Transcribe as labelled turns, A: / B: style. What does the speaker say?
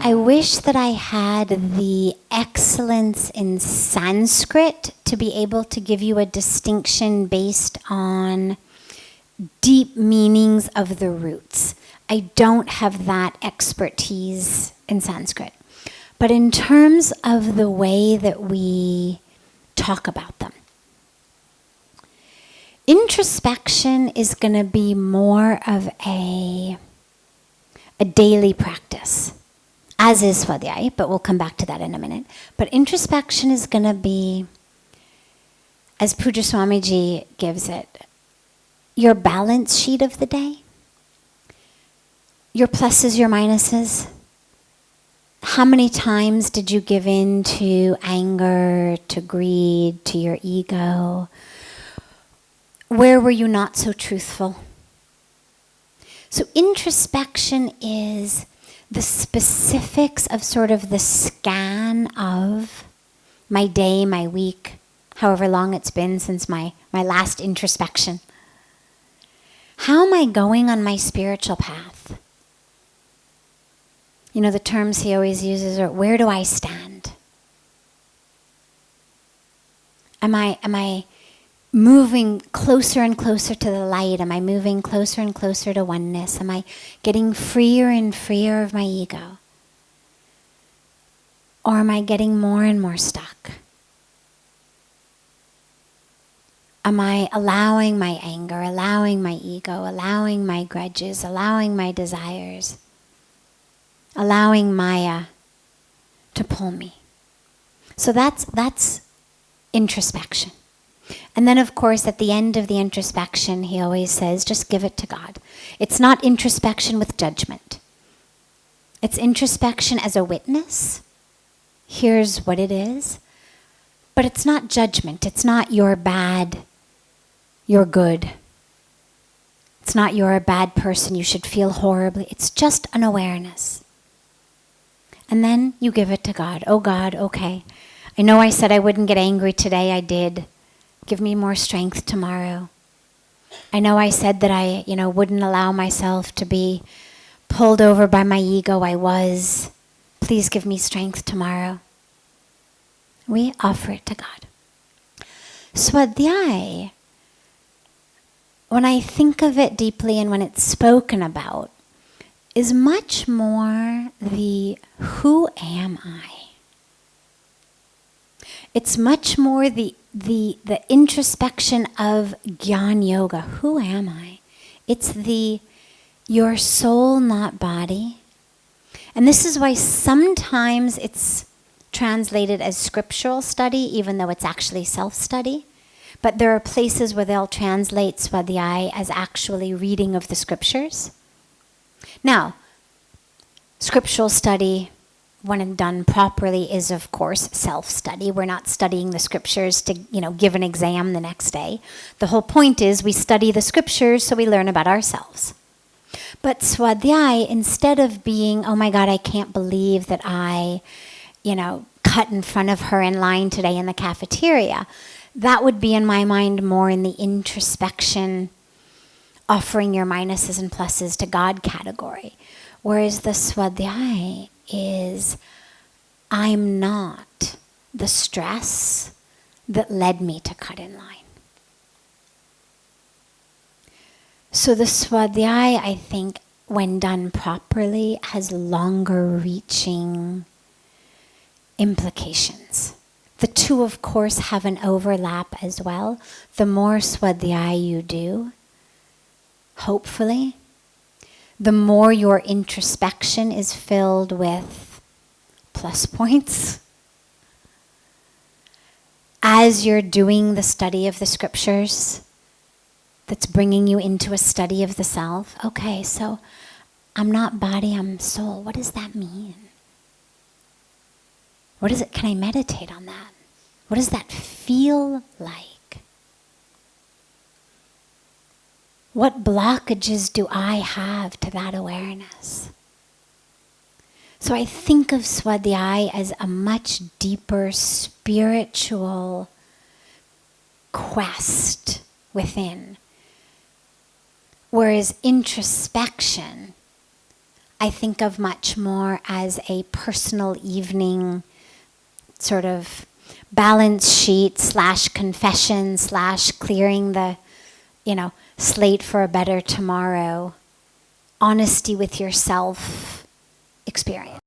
A: I wish that I had the excellence in Sanskrit to be able to give you a distinction based on deep meanings of the roots. I don't have that expertise in Sanskrit. But in terms of the way that we talk about them, introspection is going to be more of a daily practice, as is swadhyaya, but we'll come back to that in a minute. But introspection is going to be, as Pujya Swamiji gives it, your balance sheet of the day, your pluses, your minuses. How many times did you give in to anger, to greed, to your ego? Where were you not so truthful? So introspection is the specifics of sort of the scan of my day, my week, however long it's been since my last introspection. How am I going on my spiritual path? You know, the terms he always uses are, where do I stand? Am I moving closer and closer to the light? Am I moving closer and closer to oneness? Am I getting freer and freer of my ego? Or am I getting more and more stuck? Am I allowing my anger, allowing my ego, allowing my grudges, allowing my desires, allowing Maya to pull me? So that's introspection. And then, of course, at the end of the introspection, he always says, just give it to God. It's not introspection with judgment. It's introspection as a witness. Here's what it is. But it's not judgment. It's not you're bad, you're good. It's not you're a bad person, you should feel horribly. It's just an awareness. And then you give it to God. Oh God, okay. I know I said I wouldn't get angry today, I did. Give me more strength tomorrow. I know I said that I, wouldn't allow myself to be pulled over by my ego. I was. Please give me strength tomorrow. We offer it to God. Swadhyaya, when I think of it deeply and when it's spoken about, is much more the who am I? It's much more the introspection of Gyan Yoga. Who am I? It's your soul, not body. And this is why sometimes it's translated as scriptural study, even though it's actually self-study. But there are places where they'll translate swadhyaya as actually reading of the scriptures. Now, scriptural study, when done properly, is of course self-study. We're not studying the scriptures to, give an exam the next day. The whole point is we study the scriptures so we learn about ourselves. But swadhyaya, instead of being, oh my God, I can't believe that I, cut in front of her in line today in the cafeteria, that would be in my mind more in the introspection, offering your minuses and pluses to God category. Whereas the swadhyaya is, I'm not the stress that led me to cut in line. So the swadhyaya, I think, when done properly, has longer reaching implications. The two, of course, have an overlap as well. The more swadhyaya you do, hopefully, the more your introspection is filled with plus points. As you're doing the study of the scriptures, that's bringing you into a study of the self. Okay, so I'm not body, I'm soul. What does that mean? What is it? Can I meditate on that? What does that feel like? What blockages do I have to that awareness? So I think of swadhyaya as a much deeper spiritual quest within. Whereas introspection, I think of much more as a personal evening sort of balance sheet / confession / clearing the, slate for a better tomorrow, honesty with yourself experience.